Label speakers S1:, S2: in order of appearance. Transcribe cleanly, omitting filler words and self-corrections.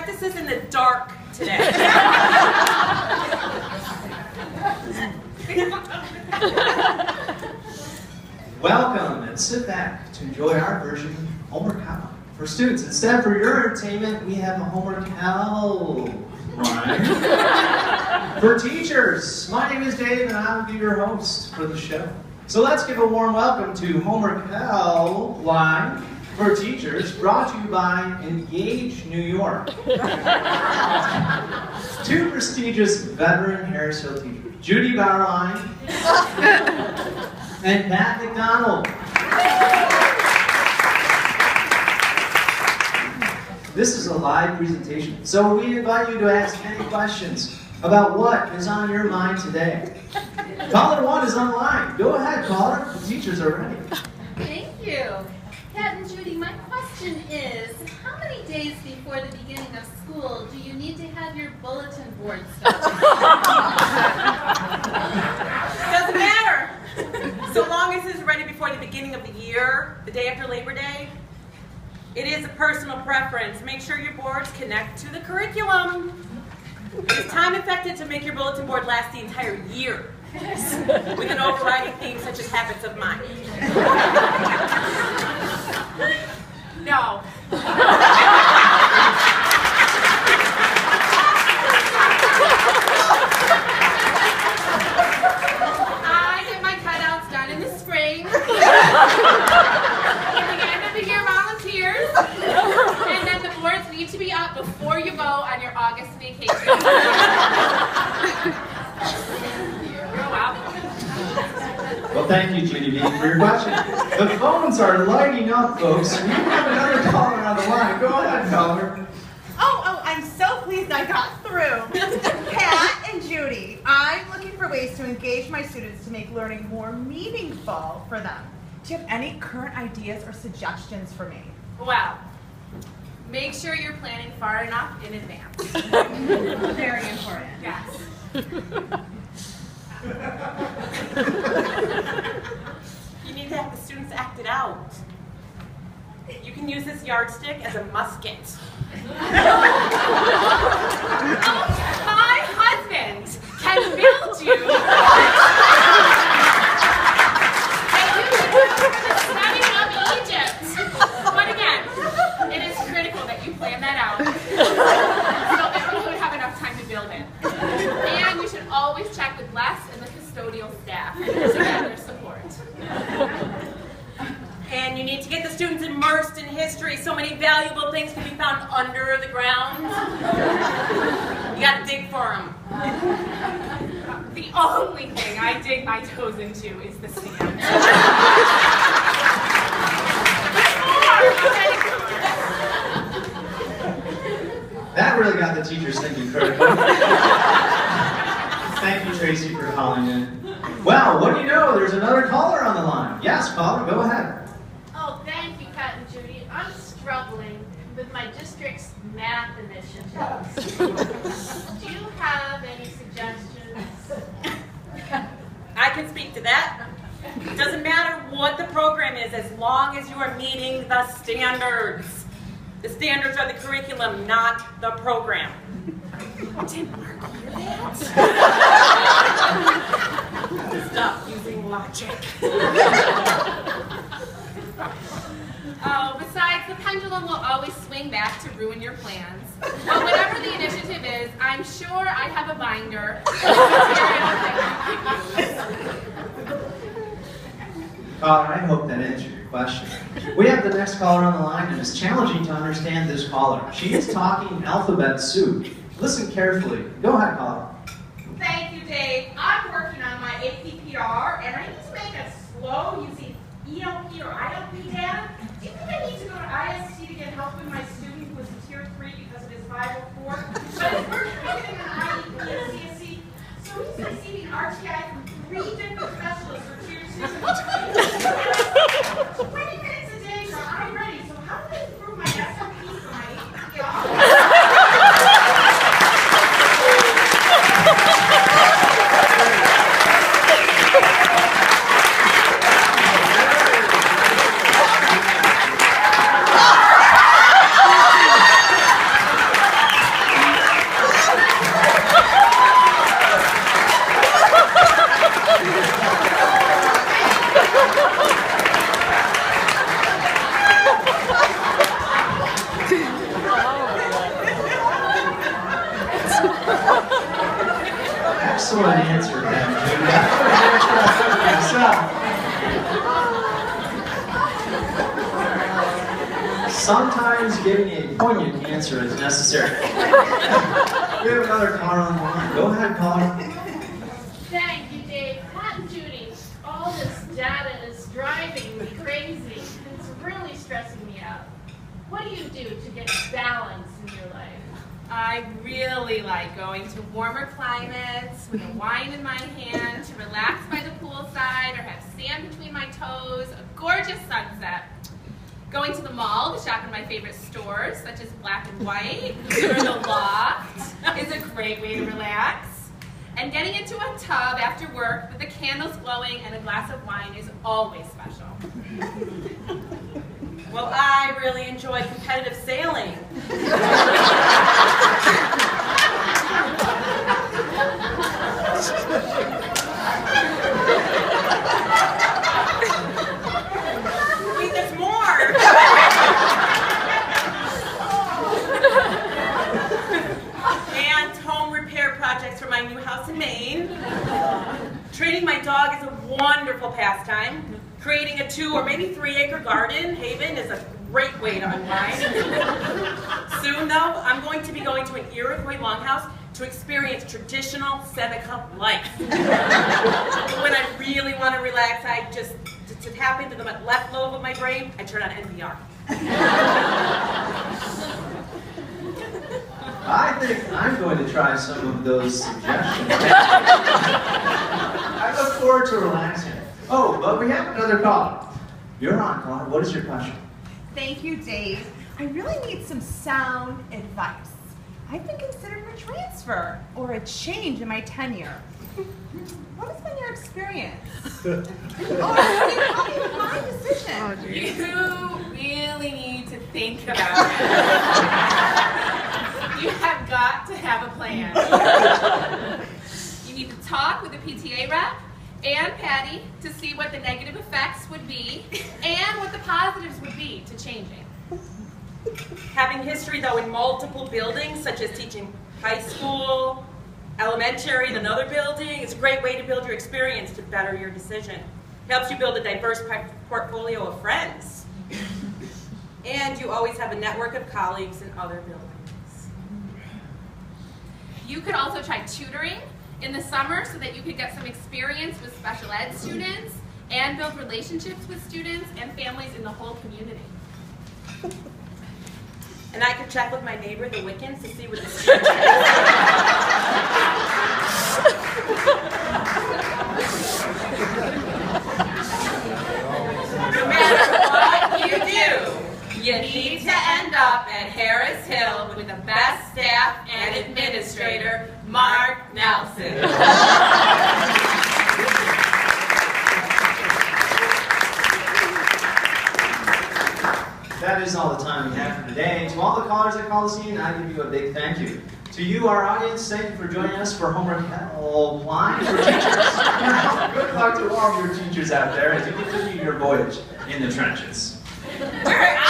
S1: practices in the dark today.
S2: Welcome and sit back to enjoy our version of Homework How. For students, instead for your entertainment, we have a Homework How line. For teachers, my name is Dave and I will be your host for the show. So let's give a warm welcome to Homework How line for teachers, brought to you by Engage New York. Two prestigious veteran Harris Hill teachers, Judy Bauerlein and Pat McDonald. This is a live presentation, so we invite you to ask any questions about what is on your mind today. Caller 1 is online. Go ahead, caller. The teachers are ready.
S3: Thank you. Pat and Judy, my question is, how many days before the beginning of school do you need to have your bulletin board started?
S1: Doesn't matter. So long as it's ready before the beginning of the year, the day after Labor Day. It is a personal preference. Make sure your boards connect to the curriculum. It's time effective to make your bulletin board last the entire year with an overriding theme such as habits of mind. No.
S3: I get my cutouts done in the spring. At the end of the year volunteers. And then the boards need to be up before you go on your August vacation. Go out.
S2: Well, thank you, Judy B, for your question. The phones are lighting up, folks. We have another caller on the line. Go ahead, caller.
S4: Oh, I'm so pleased I got through. Pat and Judy, I'm looking for ways to engage my students to make learning more meaningful for them. Do you have any current ideas or suggestions for me?
S3: Well, make sure you're planning far enough in advance.
S4: Very important.
S3: Yes.
S1: You need to have the students act it out. You can use this yardstick as a musket.
S3: My husband can build you setting up Egypt. But again, it is critical that you plan that out so that you would have enough time to build it. And you should always check with Les and the custodial staff to get their support.
S1: And you need to get the students immersed in history. So many valuable things can be found under the ground. You gotta dig for them.
S3: The only thing I dig my toes into is the sand.
S2: That really got the teachers thinking critically. Thank you, Tracy, for calling in. Well, what do you know? There's another caller on the line. Yes, caller, go ahead.
S5: Oh, thank you, Pat and Judy. I'm struggling with my district's math initiatives. Do you have any suggestions?
S1: I can speak to that. It doesn't matter what the program is as long as you are meeting the standards. The standards are the curriculum, not the program. Didn't Mark hear that? Stop using logic.
S3: Oh, besides, the pendulum will always swing back to ruin your plans. But whatever the initiative is, I'm sure I have a binder of materials that you can use.
S2: Caller, I hope that answered your question. We have the next caller on the line, and it's challenging to understand this caller. She is talking alphabet soup. Listen carefully. Go ahead, caller.
S6: Thank you, Dave. I'm working on my APPR, and I need to make it slow using ELP or ILP data. Do you think I need to go to IST to get help with my student who was a tier 3 because of his 504? But if we're getting an IEP and CSE, so he's receiving RTI from 3 different specialists for tier 2. 20 minutes a day, so I'm ready. So how do I improve my SMP for my APPR?
S2: Excellent answer, Ben. Sometimes giving a poignant answer is necessary. We have another caller on the line. Go ahead, caller.
S5: Thank you, Dave. Pat and Judy, all this data is driving me crazy. It's really stressing me out. What do you do to get balance in your life?
S3: I really like going to warmer climates with a wine in my hand to relax by the poolside or have sand between my toes, a gorgeous sunset. Going to the mall to shop in my favorite stores, such as Black and White or the Loft, is a great way to relax. And getting into a tub after work with the candles glowing and a glass of wine is always special.
S1: Well, I really enjoy competitive sailing. Wait, there's more. And home repair projects for my new house in Maine. Training my dog is a wonderful pastime. Creating a 2 or maybe 3 acre garden haven is a great way to unwind. Soon though, I'm going to be going to an Iroquois longhouse to experience traditional Seneca life. When I really want to relax, I just, to tap into the left lobe of my brain, I turn on NPR.
S2: I think I'm going to try some of those suggestions. I look forward to relaxing. Oh, but we have another caller. You're on, caller. What is your question?
S4: Thank you, Dave. I really need some sound advice. I've been considering a transfer or a change in my tenure. What has been your experience? Or can you help me with my decision?
S3: You really need to think about it. You have got to have a plan. You need to talk with the PTA rep and Patty to see what the negative effects would be and what the positives would be to changing.
S1: Having history, though, in multiple buildings, such as teaching high school, elementary, in another building, is a great way to build your experience to better your decision. Helps you build a diverse portfolio of friends. And you always have a network of colleagues in other buildings.
S3: You could also try tutoring in the summer so that you could get some experience with special ed students and build relationships with students and families in the whole community.
S1: And I could check with my neighbor, the Wiccans, to see what the students No matter what you do, you need to end up at Harris Hill with the best staff and administrator, Mark Nelson.
S2: That is all the time we have for today. To all the callers that call the scene, I give you a big thank you. To you, our audience, thank you for joining us for Homework Helpline for Teachers. Good luck to all of your teachers out there as you continue your voyage in the trenches.
S1: We're out.